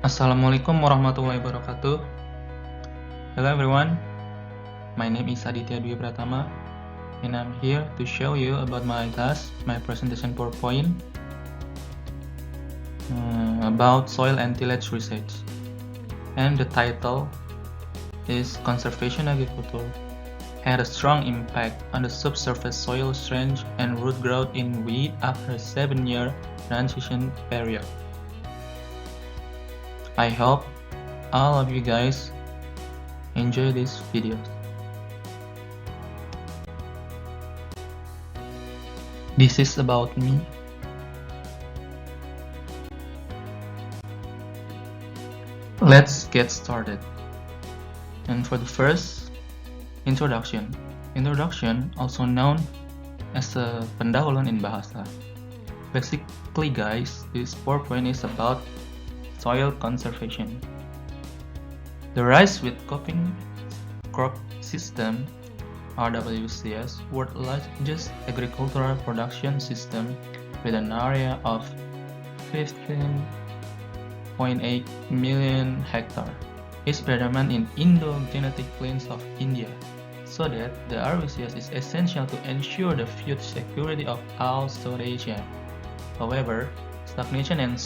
Assalamualaikum warahmatullahi wabarakatuh. Hello everyone, my name is Aditya Pratama and I'm here to show you about my task, my presentation PowerPoint about soil and tillage research. And the title is Conservation Agriculture had a strong impact on the subsurface soil strength and root growth in wheat after a 7-year transition period. I hope all of you guys enjoy this video. This is about me. Let's get started. And for the first, introduction. Introduction, also known as a pendahuluan in bahasa. Basically guys, this PowerPoint is about soil conservation. The rice with coping crop system (RWCS) world's largest agricultural production system with an area of 15.8 million hectares is predominant in Indo-Gangetic plains of India, so that the RWCS is essential to ensure the food security of all South Asia. However, stagnation and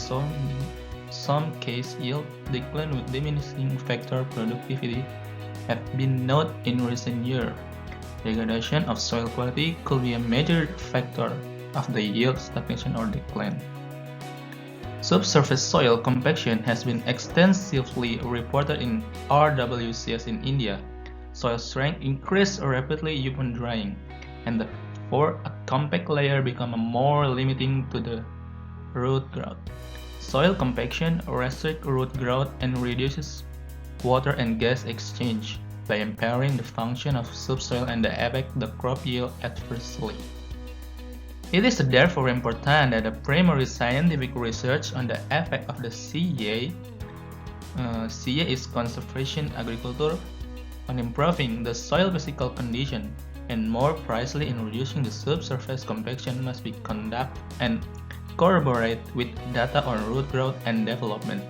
some case yield decline with diminishing factor productivity have been noted in recent years. Degradation of soil quality could be a major factor of the yield stagnation or decline. Subsurface soil compaction has been extensively reported in RWCS in India. Soil strength increased rapidly upon drying, and therefore a compact layer becomes more limiting to the root growth. Soil compaction restricts root growth and reduces water and gas exchange by impairing the function of subsoil and affect the crop yield adversely. It is therefore important that the primary scientific research on the effect of the CA is conservation agriculture, on improving the soil physical condition, and more precisely in reducing the subsurface compaction must be conducted and corroborate with data on root growth and development.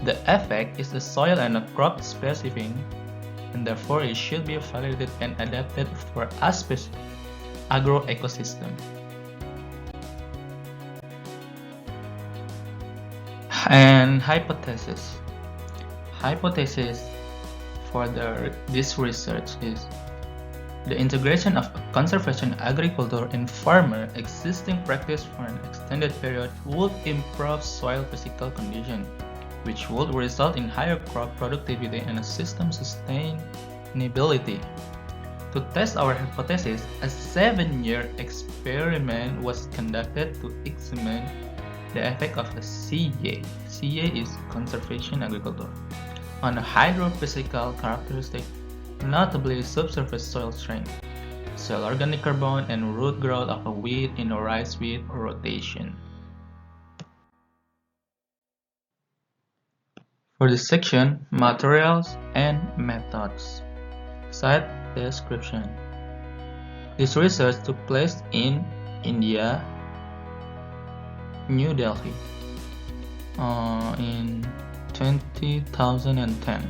The effect is the soil and crop specific, and therefore it should be evaluated and adapted for a specific agro-ecosystem. And hypothesis for this research is the integration of conservation agriculture in farmer existing practice for an extended period would improve soil physical condition, which would result in higher crop productivity and system sustainability. To test our hypothesis, a 7-year experiment was conducted to examine the effect of the CA is conservation agriculture on a hydrophysical characteristic, notably subsurface soil strength, soil organic carbon, and root growth of a wheat in a rice wheat rotation. For this section, materials and methods. Site description. This research took place in India, New Delhi, in 2010.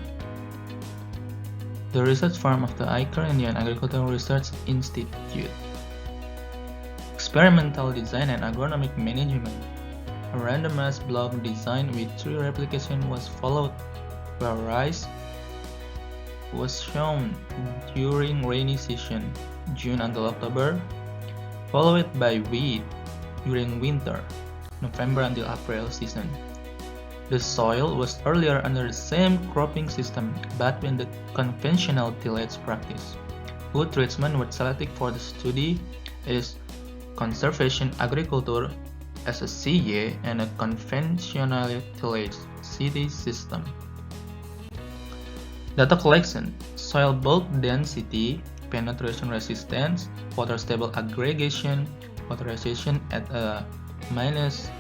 The research firm of the ICAR Indian Agricultural Research Institute. Experimental design and agronomic management. A randomized block design with 3 replication was followed, where rice was shown during rainy season, June until October, followed by wheat during winter, November until April season. The soil was earlier under the same cropping system but in the conventional tillage practice. Wood treatment was selected for the study is conservation agriculture as a CA and a conventional tillage CD system. Data collection, soil bulk density, penetration resistance, water stable aggregation, waterization at a minus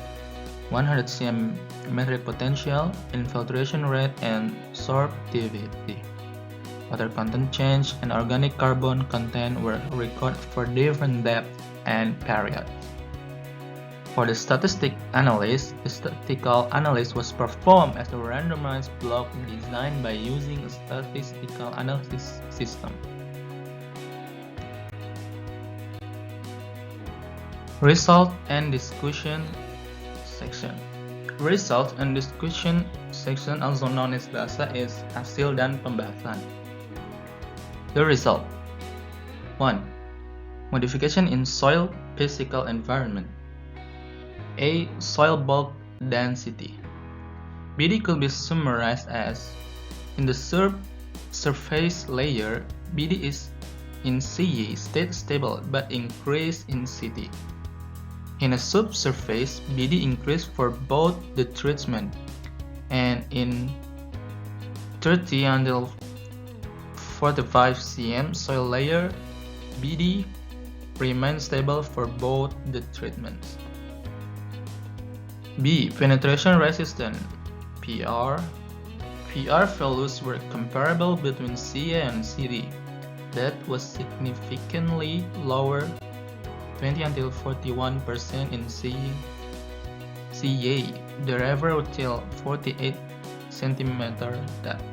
100 cm metric potential, infiltration rate, and sorptivity. Water content change and organic carbon content were recorded for different depths and periods. For the statistical analysis was performed as a randomized block designed by using a statistical analysis system. Result and discussion section. Result and discussion section, also known as bahasa, is hasil dan pembahasan. The result. 1. Modification in soil physical environment. A. Soil bulk density. BD could be summarized as: in the surface layer, BD is in CA stayed stable but increased in CT. In a subsurface, BD increased for both the treatment, and in 30 until 45 cm soil layer, BD remains stable for both the treatments. B. Penetration resistant PR. PR values were comparable between CA and CD. That was significantly lower, 20 until 41% in CA, the river till 48 cm depth.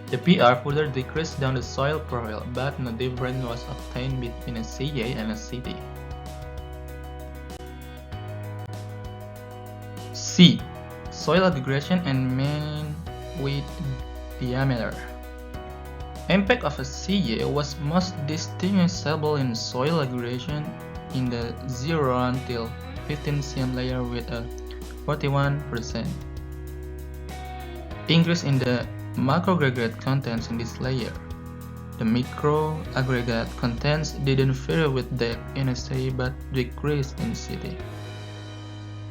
The PR further decreased down the soil profile, but no difference was obtained between a CA and a CD. C. Soil aggregation and mean width diameter. Impact of a CA was most distinguishable in soil aggregation in the 0 until 15 cm layer with a 41% increase in the macroaggregate contents in this layer. The microaggregate contents didn't vary with depth in a CA but decreased in CT.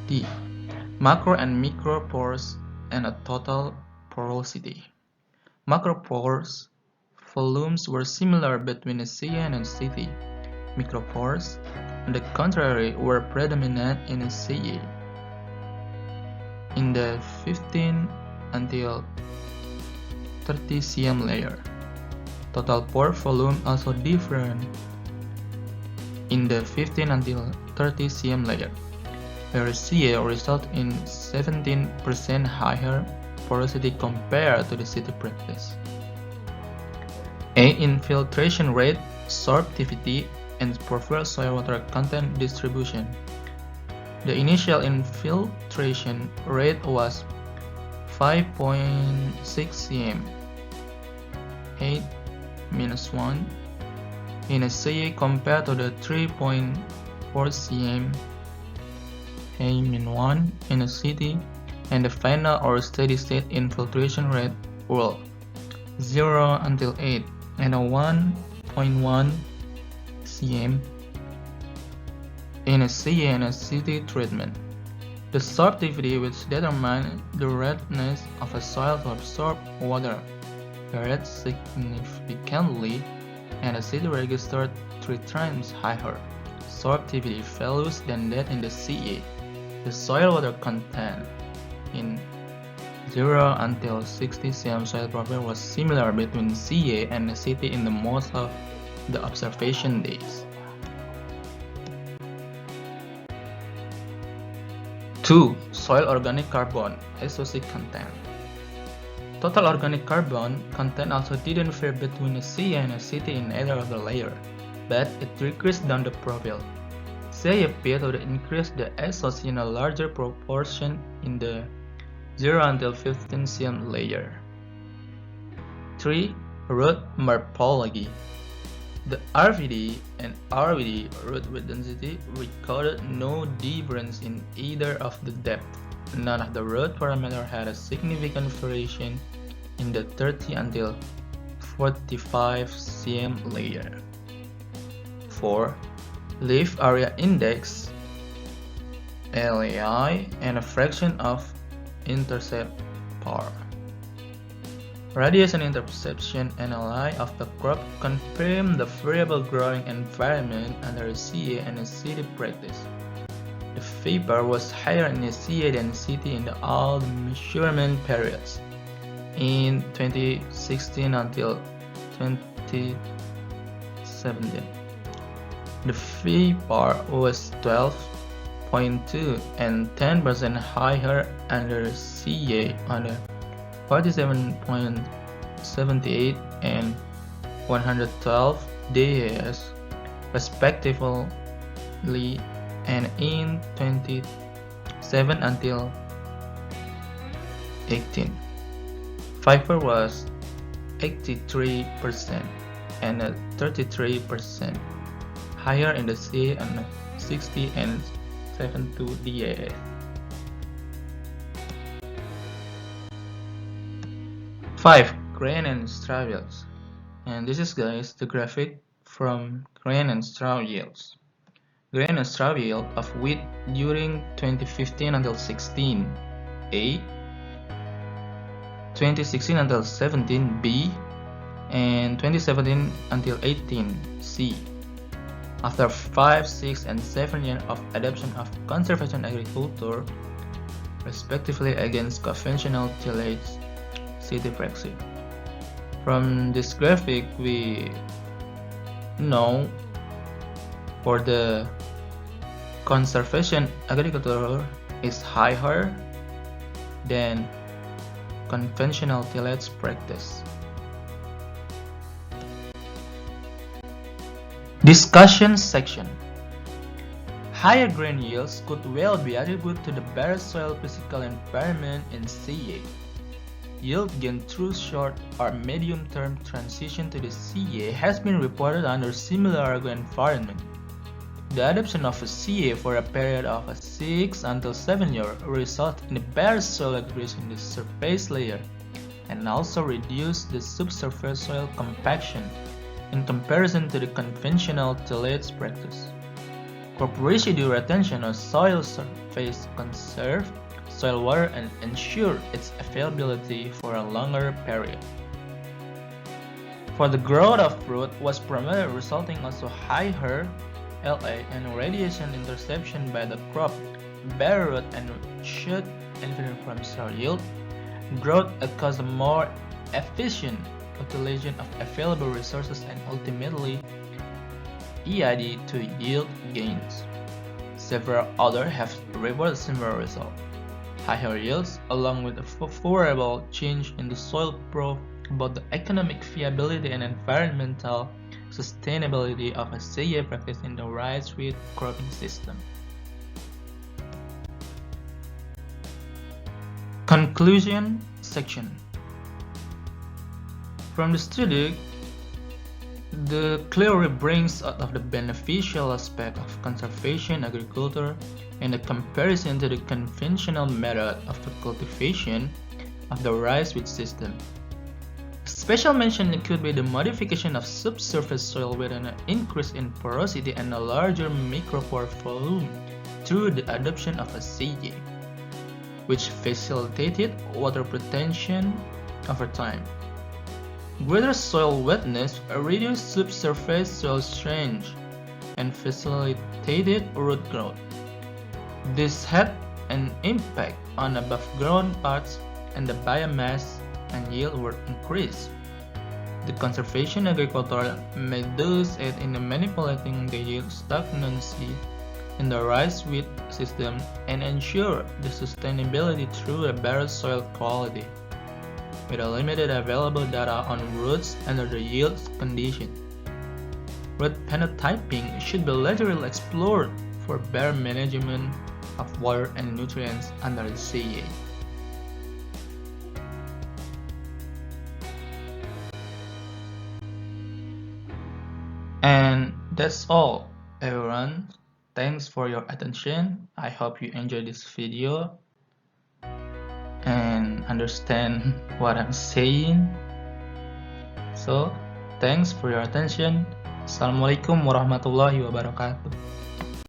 D. Macro and micro pores and a total porosity. Macro pores volumes were similar between a CA and a CT. Micropores, on the contrary, were predominant in a CA. In the 15 until 30 cm layer, total pore volume also different in the 15 until 30 cm layer, where CA result in 17% higher porosity compared to the CT practice. A. Infiltration rate, sorptivity, and preferred soil water content distribution. The initial infiltration rate was 5.6 cm, 8-1 in a CA compared to the 3.4 cm, A-1 in a CT, and the final or steady state infiltration rate will 0 until 8 and a 1.1 cm in a CA and a CT treatment. The sorptivity, which determines the readiness of a soil to absorb water, varied significantly, and the CT registered 3 times higher sorptivity values than that in the CA. The soil water content in 0 until 60 cm soil profile was similar between CA and the CT in the most of the observation days. 2. Soil organic carbon SOC content. Total organic carbon content also didn't vary between a CA and a CT in either of the layer, but it decreased down the profile. CA appeared to increase the SOC in a larger proportion in the 0 until 15 cm layer. 3. Root morphology. The RVD and RVD root width density recorded no difference in either of the depth. None of the root parameters had a significant variation in the 30 until 45 cm layer. 4. Leaf area index LAI and a fraction of intercept par. Radiation interception NLI of the crop confirmed the variable growing environment under a CA and a CT practice. The vapor was higher in a CA than CT in all the measurement periods in 2016 until 2017. The vapor was 12 0.2 and 10% higher under CA on the 47.78 and 112 days respectively, and in 27 until 18. Fiverr was 83% and 33% higher in the CA on 60 and 72 days. 5. Grain and straw yields. And this is, guys, the graphic from grain and straw yields. Grain and straw yield of wheat during 2015 until 16 A, 2016 until 17 B, and 2017 until 18 C. After 5, 6, and 7 years of adoption of conservation agriculture, respectively against conventional tillage, see the Brexit. From this graphic, we know for the conservation agriculture is higher than conventional tillage practice. Discussion section. Higher grain yields could well be attributed to the better soil physical environment in CA. Yield gain through short or medium-term transition to the CA has been reported under similar agro-environment. The adoption of a CA for a period of 6 until 7 years results in a better soil aggregation in the surface layer and also reduce the subsurface soil compaction in comparison to the conventional tillage practice. Crop residue retention of soil surface conserve soil water and ensure its availability for a longer period. For the growth of fruit was promoted, resulting also higher LA and radiation interception by the crop, better root and shoot inferred from soil yield, growth across a more efficient utilization of available resources, and ultimately EID to yield gains. Several others have reported similar results. Higher yields, along with a favorable change in the soil prove both the economic viability and environmental sustainability of a CA practice in the rice wheat cropping system. Conclusion section. From the study, the clearly brings out of the beneficial aspect of conservation agriculture in the comparison to the conventional method of the cultivation of the rice wheat system. Special mention could be the modification of subsurface soil with an increase in porosity and a larger micropore volume through the adoption of a CA, which facilitated water retention over time. Greater soil wetness reduced subsurface soil strain and facilitated root growth. This had an impact on above ground parts, and the biomass and yield were increased. The conservation agriculture may thus aid in manipulating the yield stagnancy in the rice wheat system and ensure the sustainability through a better soil quality. With a limited available data on roots under the yield condition, root phenotyping should be laterally explored for better management of water and nutrients under the CA. And that's all, everyone. Thanks for your attention. I hope you enjoyed this video and understand what I'm saying. So, thanks for your attention. Assalamualaikum warahmatullahi wabarakatuh.